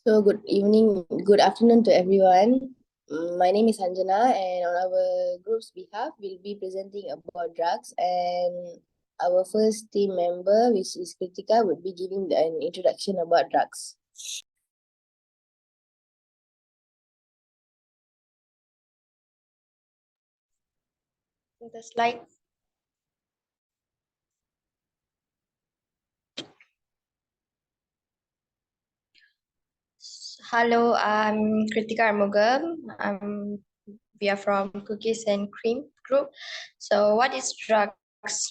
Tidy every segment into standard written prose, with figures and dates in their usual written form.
So good evening, good afternoon to everyone. My name is Anjana, and on our group's behalf, we'll be presenting about drugs. And our first team member, which is Kritika, would be giving an introduction about drugs. The slide. Hello, I'm Kritika Armugam. We are from Cookies and Cream Group. So what is drugs?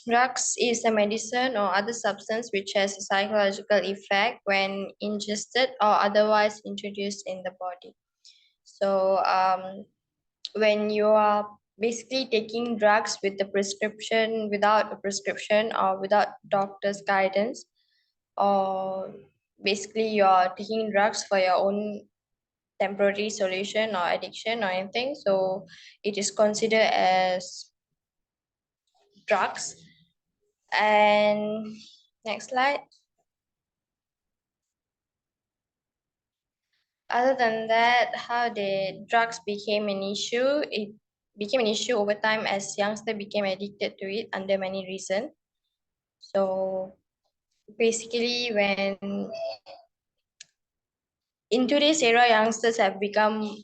Drugs is a medicine or other substance which has a psychological effect when ingested or otherwise introduced in the body. So when you are basically taking drugs with a prescription, without a prescription, or without doctor's guidance, or basically you're taking drugs for your own temporary solution or addiction or anything, so it is considered as drugs. And next slide. Other than that, how the drugs became an issue, it became an issue over time as youngsters became addicted to it under many reasons. So basically, when in today's era, youngsters have become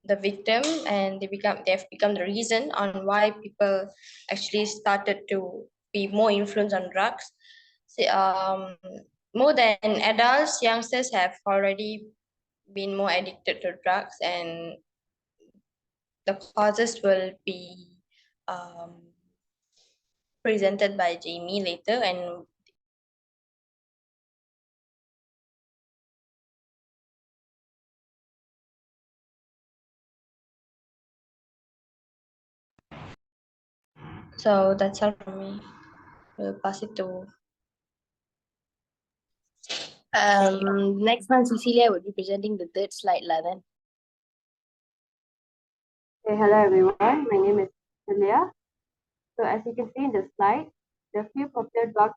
the victim, and they've become the reason on why people actually started to be more influenced on drugs. So, more than adults, youngsters have already been more addicted to drugs, and the causes will be um, presented by Jamie later. And so that's all from me. We'll pass it to Next one, Cecilia would be presenting the third slide, then. Okay, hello everyone. My name is Celia. So as you can see in the slide, the few popular drugs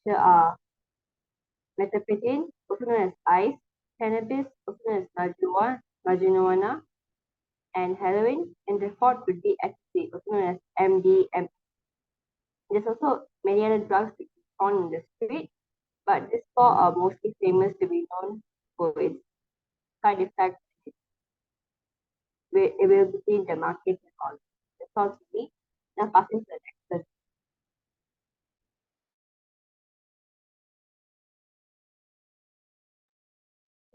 here are methamphetamine, also known as ice, cannabis, also known as marijuana, and heroin, and the fourth would be ecstasy, also known as MDMA. There's also many other drugs which is found in the street, but these four are mostly famous to be known for its side effects, availability in the market and all. That's all to me. Now passing to the next person.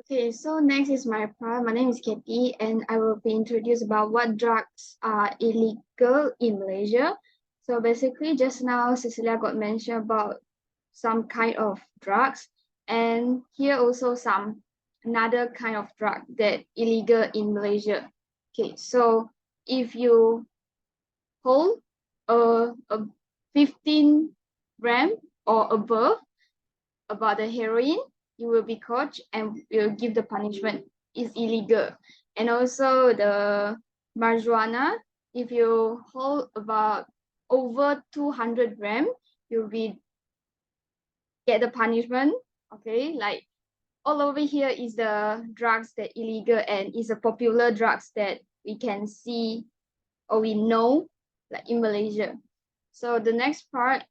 Okay, so next is my part. My name is Katie, and I will be introduced about what drugs are illegal in Malaysia. So basically, just now Cecilia got mentioned about some kind of drugs, and here also another kind of drug that illegal in Malaysia. Okay, so if you hold a 15 gram or above about the heroin, you will be caught and will give the punishment. Is illegal. And also the marijuana, if you hold about over 200 gram, you'll be get the punishment. Okay, like all over here is the drugs that illegal and is a popular drugs that we can see or we know like in Malaysia. So the next part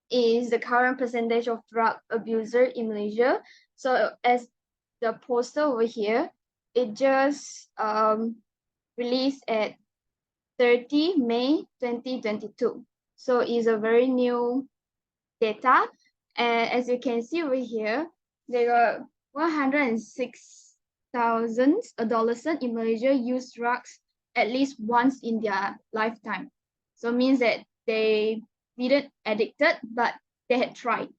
is the current percentage of drug abuser in Malaysia. So as the poster over here, it just released at 30 May 2022. So it's a very new data. And as you can see over here, there are 106,000 adolescents in Malaysia use drugs at least once in their lifetime. So it means that they didn't addicted, but they had tried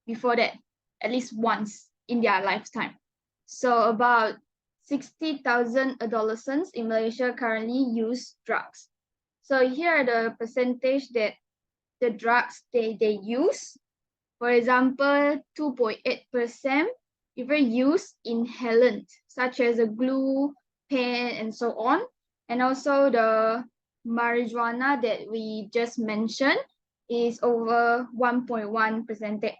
before that at least once in their lifetime. So about 60,000 adolescents in Malaysia currently use drugs. So here are the percentage that the drugs they use. For example, 2.8% even use inhalant, such as a glue, pen, and so on. And also the marijuana that we just mentioned is over 1.1%.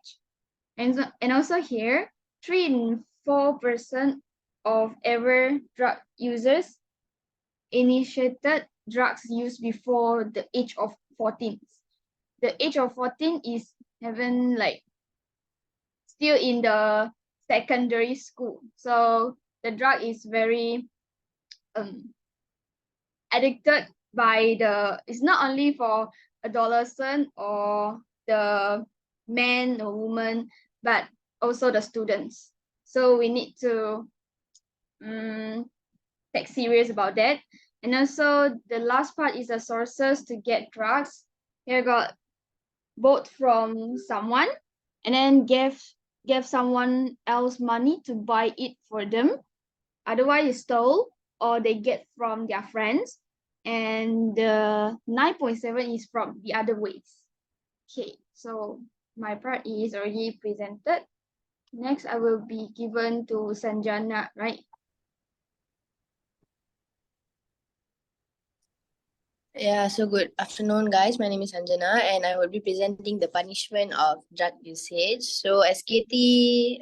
And also here, 3 and 4% of ever drug users initiated drugs use before the age of 14. The age of 14 is haven't like still in the secondary school. So the drug is very addicted by it's not only for adolescent or the man or woman, but also the students. So we need to take serious about that. And also the last part is the sources to get drugs. Here got bought from someone and then gave someone else money to buy it for them. Otherwise, stole or they get from their friends. And the 9.7 is from the other ways. Okay, so my part is already presented. Next, I will be given to Sanjana, right? Yeah, so good afternoon, guys. My name is Anjana, and I will be presenting the punishment of drug usage. So, as Katie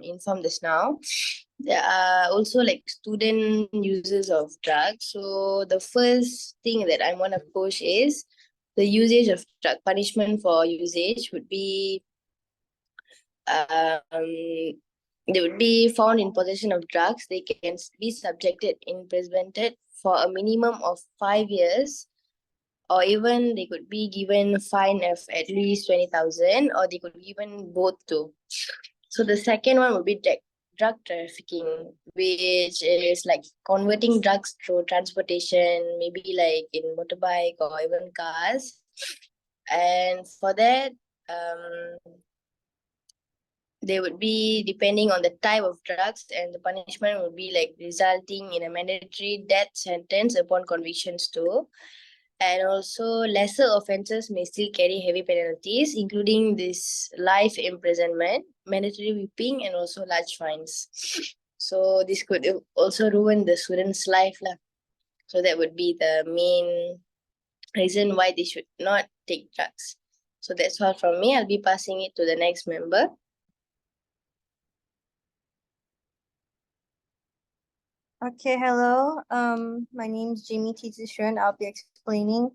informed us now, there are also like student users of drugs. So, the first thing that I want to push is the usage of drug. Punishment for usage would be they would be found in possession of drugs. They can be subjected, imprisoned for a minimum of 5 years, or even they could be given a fine of at least 20,000, or they could be given both too. So the second one would be drug trafficking, which is like converting drugs through transportation, maybe like in motorbike or even cars. And for that, they would be depending on the type of drugs, and the punishment would be like resulting in a mandatory death sentence upon convictions too. And also lesser offences may still carry heavy penalties, including this life imprisonment, mandatory whipping, and also large fines. So this could also ruin the student's life lah. So that would be the main reason why they should not take drugs. So that's all from me. I'll be passing it to the next member. Okay, hello. My name is Jamie Tizishan. I'll be explaining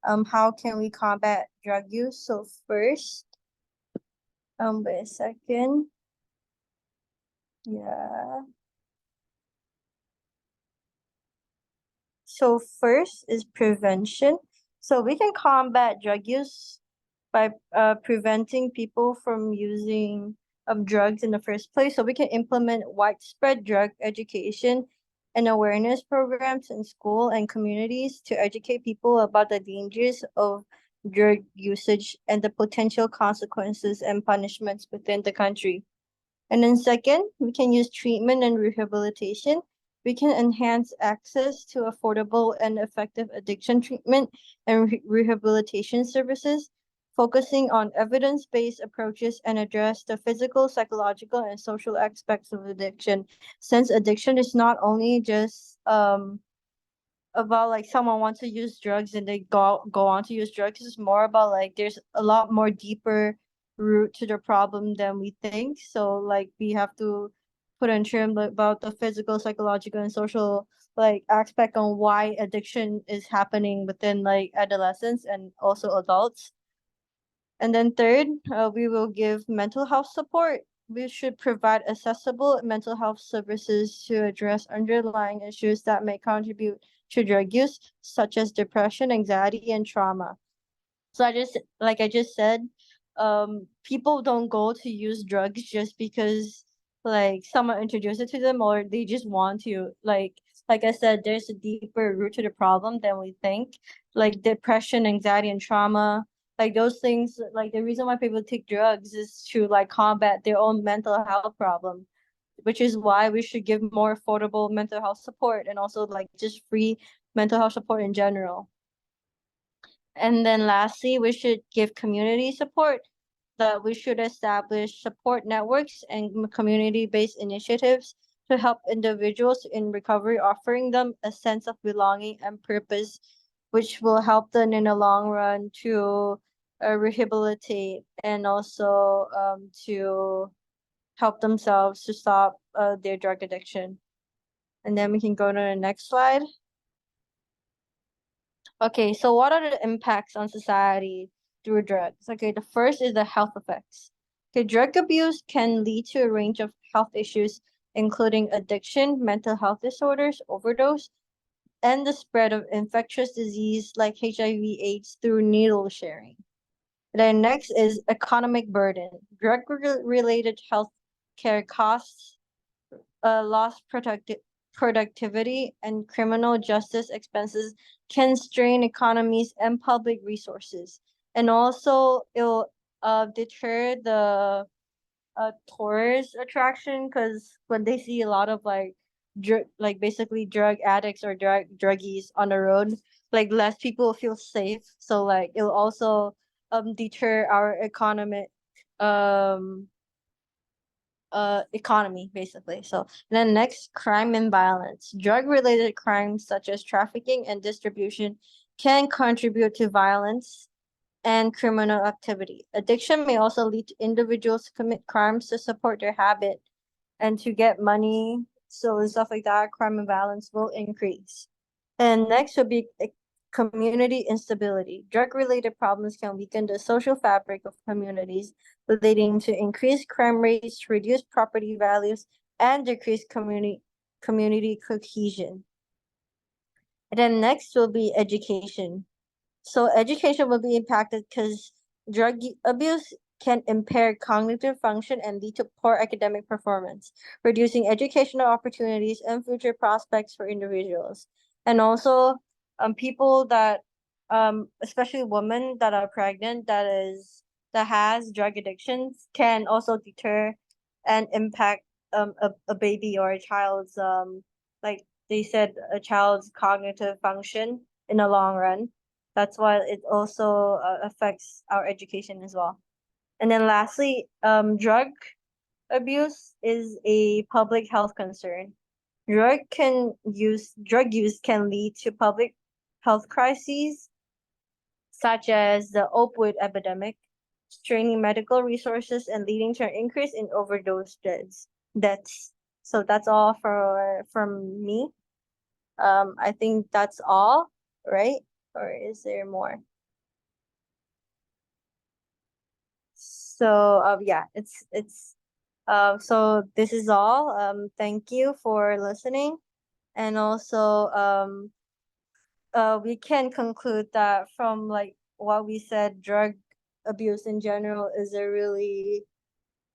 how can we combat drug use. So first, wait a second. Yeah. So first is prevention. So we can combat drug use by preventing people from using drugs in the first place. So we can implement widespread drug education and awareness programs in school and communities to educate people about the dangers of drug usage and the potential consequences and punishments within the country. And then second, we can use treatment and rehabilitation. We can enhance access to affordable and effective addiction treatment and rehabilitation services, focusing on evidence-based approaches and address the physical, psychological, and social aspects of addiction. Since addiction is not only just about like someone wants to use drugs and they go on to use drugs, it's more about like there's a lot more deeper root to the problem than we think. So like we have to put in terms about the physical, psychological, and social like aspect on why addiction is happening within like adolescents and also adults. And then third, we will give mental health support. We should provide accessible mental health services to address underlying issues that may contribute to drug use, such as depression, anxiety, and trauma. So like I just said, people don't go to use drugs just because like someone introduced it to them or they just want to. Like I said, there's a deeper root to the problem than we think. Like depression, anxiety, and trauma. Like those things, like the reason why people take drugs is to like combat their own mental health problem, which is why we should give more affordable mental health support and also like just free mental health support in general. And then lastly, we should give community support, that we should establish support networks and community-based initiatives to help individuals in recovery, offering them a sense of belonging and purpose, which will help them in the long run to rehabilitate and also to help themselves to stop their drug addiction. And then we can go to the next slide. Okay, so what are the impacts on society through drugs? Okay, the first is the health effects. Okay, drug abuse can lead to a range of health issues, including addiction, mental health disorders, overdose, and the spread of infectious disease like HIV/AIDS through needle sharing. Then next is economic burden. Drug-related health care costs, lost productivity, and criminal justice expenses can strain economies and public resources. And also, it'll deter the tourist attraction, because when they see a lot of like basically drug addicts or druggies on the road, like less people feel safe. So like it'll also deter our um economy basically. So then next, crime and violence. Drug related crimes such as trafficking and distribution can contribute to violence and criminal activity. Addiction may also lead to individuals to commit crimes to support their habit and to get money. So and stuff like that, crime and violence will increase. And next would be community instability. Drug-related problems can weaken the social fabric of communities, leading to increased crime rates, reduced property values, and decreased community cohesion. And then next will be education. So education will be impacted because drug abuse can impair cognitive function and lead to poor academic performance, reducing educational opportunities and future prospects for individuals. And also, people that, especially women that are pregnant, that has drug addictions, can also deter and impact a baby or a child's like they said, a child's cognitive function in the long run. That's why it also affects our education as well. And then lastly, drug abuse is a public health concern. Drug use can lead to public health crises such as the opioid epidemic, straining medical resources and leading to an increase in overdose deaths. So that's all from me. I think that's all, right? Or is there more? So yeah, so this is all. Thank you for listening. And also we can conclude that from like what we said, drug abuse in general is a really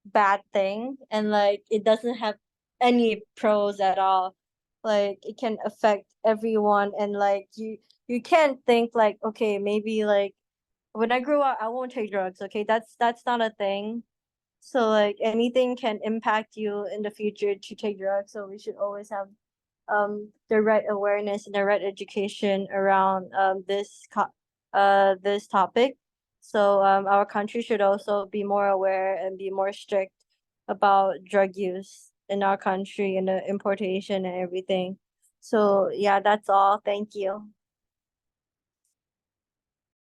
bad thing, and like it doesn't have any pros at all. Like it can affect everyone, and like you can't think like, okay, maybe like when I grow up I won't take drugs. Okay, that's not a thing. So like anything can impact you in the future to take drugs. So we should always have the right awareness and the right education around this topic. So our country should also be more aware and be more strict about drug use in our country and the importation and everything. So yeah, that's all. Thank you.